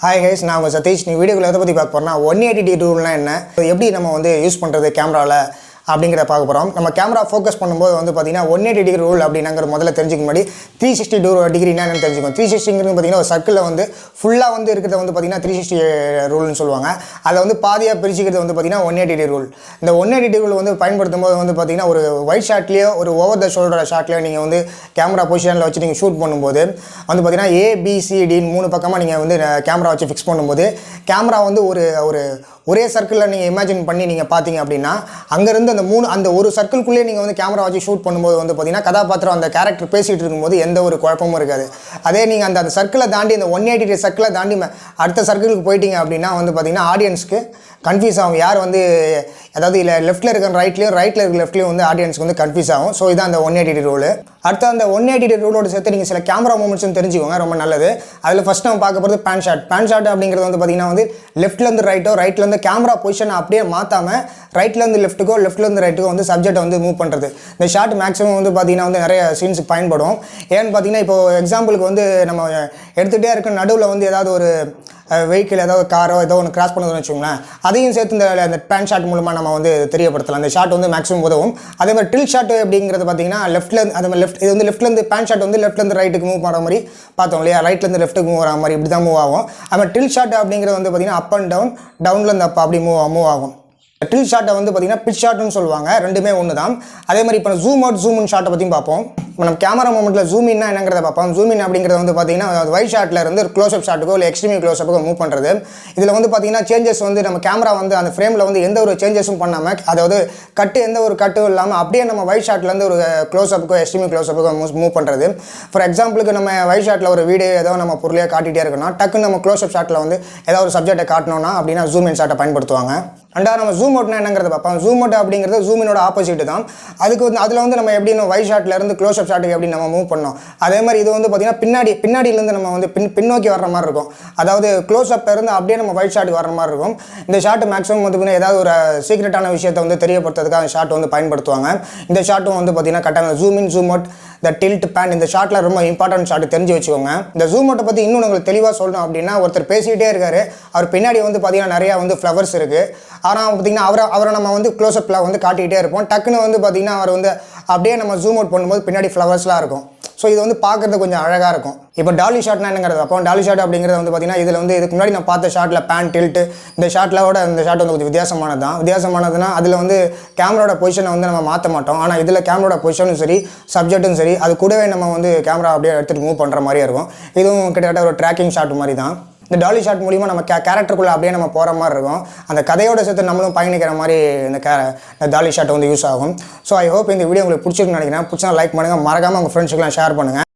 Hi guys, நான் உங்கள் சதீஷ். நீ வீடியோக்குள்ள எதை பற்றி பார்க்க போகிறோம்னா 180 ரூல்னால் என்ன, எப்படி நம்ம வந்து யூஸ் பண்ணுறது கேமராவில் அப்படிங்கிறத பார்க்க போகிறோம். நம்ம கேமரா ஃபோக்கஸ் பண்ணும்போது வந்து பார்த்தீங்கன்னா 180 ரூல் அப்படிங்கிற முதல்ல தெரிஞ்சுக்க முன்னாடி 360 டிகிரினா என்னன்னு தெரிஞ்சுக்கணும். 360ங்கிறது பார்த்தீங்கன்னா ஒரு சர்க்கிளில் வந்து ஃபுல்லாக வந்து இருக்கிறத வந்து பார்த்தீங்கன்னா 360 ரூல்னு சொல்லுவாங்க. அதில் வந்து பாதியாக பிரிச்சுக்கிறது வந்து பார்த்தீங்கன்னா 180 ரூல். இந்த 180 ரூல் வந்து பயன்படுத்தும் போது வந்து பார்த்தீங்கன்னா ஒரு ஒயிட் ஷாட்லேயோ ஒரு ஓவர் த ஷோல்டர் ஷாட்லேயோ நீங்கள் வந்து கேமரா பொசிஷனில் வச்சு நீங்கள் ஷூட் பண்ணும்போது வந்து பார்த்தீங்கன்னா ABCDன்னு 3 பக்கமாக நீங்கள் வந்து கேமரா வச்சு ஃபிக்ஸ் பண்ணும்போது கேமரா வந்து ஒரே சர்க்கிளில் நீங்கள் இமேஜின் பண்ணி நீங்கள் பார்த்தீங்க அப்படின்னா அங்கேருந்து அந்த ஒரு சர்க்கிள்குள்ளேயே நீங்கள் வந்து கேமரா வச்சு ஷூட் பண்ணும்போது வந்து பார்த்தீங்கன்னா கதாபாத்திரம் அந்த கேரக்டர் பேசிகிட்டு இருக்கும்போது எந்த ஒரு குழப்பமும் இருக்காது. அதே நீங்கள் அந்த சர்க்கிளை தாண்டி அந்த 180 சர்க்கிளை தாண்டி அடுத்த சர்க்கிளுக்கு போயிட்டீங்க அப்படின்னா வந்து பார்த்தீங்கன்னா ஆடியன்ஸ்க்கு கன்ஃபியூஸ் ஆகும். யார் வந்து அதாவது இல்லை லெஃப்ட்டில் இருக்கிற ரைட்லேயும் இருக்கிற லெஃப்ட்லேயும் வந்து ஆடியன்ஸ்க்கு வந்து கன்ஃபியூஸ் ஆகும். ஸோ இதான் அந்த 180 ரூலு. அடுத்து அந்த 180 ரூலோட சேர்த்து நீங்கள் சில கேமரா மூமெண்ட்ஸ்னு தெரிஞ்சுக்கோங்க, ரொம்ப நல்லது. அதில் ஃபஸ்ட் நம்ம பார்க்க போகிறது பேன் ஷாட் அப்படிங்கிறது வந்து பார்த்தீங்கன்னா வந்து லெஃப்ட்லேருந்து ரைட்டோ ரைட்லேருந்து கேமரா பொசிஷனை அப்படியே மாற்றாமல் ரைட்லேருந்து லெஃப்ட்டுக்கோ லெஃப்ட்லேருந்து ரைட்டுக்கோ வந்து சப்ஜெக்டை வந்து மூவ் பண்ணுறது. இந்த ஷாட் மேக்ஸிமம் வந்து பார்த்தீங்கன்னா வந்து நிறைய சீன்ஸுக்கு பயன்படும். ஏன்னு பார்த்தீங்கன்னா இப்போ எக்ஸாம்பிளுக்கு வந்து நம்ம எடுத்துகிட்டே இருக்க நடுவில் வந்து ஏதாவது ஒரு வெஹிக்கிள் ஏதாவது காரோ ஏதோ ஒன்று கிராஸ் பண்ணுறதுன்னு வச்சுக்கோங்களேன், அதையும் சேர்த்து இந்த பேன் ஷாட் மூலமாக நம்ம வந்து தெரியப்படுத்தலாம். அந்த ஷாட் வந்து மேக்ஸிமம் உதவும். அதே மாதிரி டில் ஷாட் அப்படிங்கிறது பார்த்தீங்கன்னா லெஃப்ட்லேருந்து அது மாதிரி இது வந்து லெஃப்ட்லேருந்து பேன் ஷாட் வந்து லெஃப்ட்லேருந்து ரைட்டுக்கு மூவ் பண்ணுற மாதிரி பார்த்தோம் இல்லையா, ரைட்லேருந்து லெஃப்ட்டுக்கு மூவ் ஆகிற மாதிரி இப்படி தான் மூவ் ஆகும். அது மாதிரி டில் ஷாட் அப்படிங்கிறது வந்து பார்த்தீங்கன்னா அப் அண்ட் டவுன்லேருந்து அப் அப்படி மூவ் ஆகும். டில் ஷாட்டை வந்து பார்த்தீங்கன்னா பிச் ஷாட்னு சொல்லுவாங்க, ரெண்டுமே ஒன்று தான். அதே மாதிரி இப்போ ஜூம் அவுட் ஜூம் இன் ஷாட்டை பற்றியும் பார்ப்போம். இப்போ நம்ம கேமரா மூமெண்ட்டில் ஜூம் இன்னா என்னங்கிறத பார்ப்போம். ஜூம் இன் அப்படிங்கிறது வந்து பார்த்தீங்கன்னா வைட் ஷாட்டில் இருந்து ஒரு க்ளோஸ்அப் ஷாட்டுக்கோ இல்லை எக்ஸ்ட்ரீம் க்ளோஸ்அப்புக்கோ மூவ் பண்ணுறது. இதில் வந்து பார்த்தீங்கன்னா சேஞ்சஸ் வந்து நம்ம கேமரா வந்து அந்த ஃப்ரேமில் வந்து எந்த ஒரு சேஞ்சஸும் பண்ணாமல், அதாவது எந்த ஒரு கட்டும் இல்லாமல் அப்படியே நம்ம வைட் ஷாட்லேருந்து ஒரு க்ளோஸ்அப்புக்கோ எக்ஸ்ட்ரீம் க்ளோஸ்அப்புக்கோ மூவ் பண்ணுறது. ஃபார் எக்ஸாம்பிளுக்கு நம்ம வைட் ஷாட்டில் ஒரு வீடியோ ஏதோ நம்ம பொருளையாக காட்டிகிட்டே இருக்கணும், டக்குன்னு நம்ம க்ளோஸ்அப் ஷாட்டில் வந்து ஏதாவது ஒரு சப்ஜெக்டை காட்டணும்னா அப்படின்னா ஜூம் இன் ஷாட்டை பயன்படுத்துவாங்க. ரெண்டாவது நம்ம ஜூம் அவுட்னா என்னங்கிறத பார்ப்போம். ஜூம் அவுட் அப்படிங்கிறது ஜூம் இனோட ஆப்போசிட் தான். அதுக்கு வந்து அதில் வந்து நம்ம எப்படி வைட் ஷாட்டில் இருந்து க்ளோஸ்அப் ஷாட்டுக்கு எப்படி நம்ம மூவ் பண்ணோம், அதே மாதிரி இது வந்து பார்த்திங்கன்னா பின்னாடியிலேருந்து நம்ம வந்து பின்னோக்கி வர்ற மாதிரி இருக்கும். அதாவது க்ளோஸ்அப்பில் இருந்து அப்படியே நம்ம வைட் ஷாட்டுக்கு வர மாதிரி இருக்கும். இந்த ஷாட்டு மேக்ஸிமம் வந்து ஏதாவது ஒரு சீக்ரெட்டான விஷயத்தை வந்து தெரியப்படுத்துறதுக்காக அந்த ஷாட் வந்து பயன்படுத்துவாங்க. இந்த ஷாட்டும் வந்து பார்த்திங்கன்னா கரெக்டாக ஜூம் இன் ஜூம் அவுட் இந்த டில்ட் பேன் இந்த ஷாட்டில் ரொம்ப இம்பார்ட்டன்ட் ஷாட் தெரிஞ்சு வச்சுக்கோங்க. இந்த ஜூம் அவுட்டை பற்றி இன்னும் உங்களுக்கு தெளிவாக சொல்லணும் அப்படின்னா, ஒருத்தர் பேசிகிட்டே இருக்காரு, அவர் பின்னாடி வந்து பார்த்திங்கன்னா நிறையா வந்து ஃப்ளவர்ஸ் இருக்குது. ஆனால் பார்த்திங்கன்னா அவரை நம்ம வந்து க்ளோஸ்அப்பில் வந்து காட்டிக்கிட்டே இருப்போம். டக்குன்னு வந்து பார்த்திங்கன்னா அவர் வந்து அப்படியே நம்ம ஜூம் அவுட் பண்ணும்போது பின்னாடி ஃப்ளவர்ஸ்லாம் இருக்கும். ஸோ இது வந்து பார்க்குறது கொஞ்சம் அழகாக இருக்கும். இப்போ டாலி ஷாட்னா என்னங்கிறது அப்போ டாலி ஷாட் அப்படிங்கிறது வந்து பார்த்திங்கன்னா இதில் வந்து இதுக்கு முன்னாடி நான் பார்த்த ஷாட்டில் பேன் டில்ட்டு இந்த ஷாட்டிலோட இந்த ஷாட் வந்து கொஞ்சம் வித்தியாசமானதுன்னா அதில் வந்து கேமராவோட பொசிஷனை வந்து நம்ம மாற்ற மாட்டோம். ஆனால் இதில் கேமராவோட பொசிஷனும் சரி சப்ஜெக்ட்டும் சரி அது கூடவே நம்ம வந்து கேமரா அப்படியே எடுத்துகிட்டு மூவ் பண்ணுற மாதிரியே இருக்கும். இதுவும் கிட்டத்தட்ட ஒரு ட்ராக்கிங் ஷாட் மாதிரி தான். இந்த டாலி ஷாட் மூலிமா நம்ம கேரக்டருக்குள்ளே அப்படியே நம்ம போகிற மாதிரி இருக்கும். அந்த கதையோட சேர்த்து நம்மளும் பயணிக்கிற மாதிரி இந்த டாலி ஷாட் வந்து யூஸ் ஆகும். ஸோ ஐ ஹோப் இந்த வீடியோ உங்களுக்கு பிடிச்சிருக்குன்னு நினைக்கிறேன். பிடிச்சா லைக் பண்ணுங்கள், மறக்காமல் உங்கள் ஃப்ரெண்ட்ஸுக்கெல்லாம் ஷேர் பண்ணுங்கள்.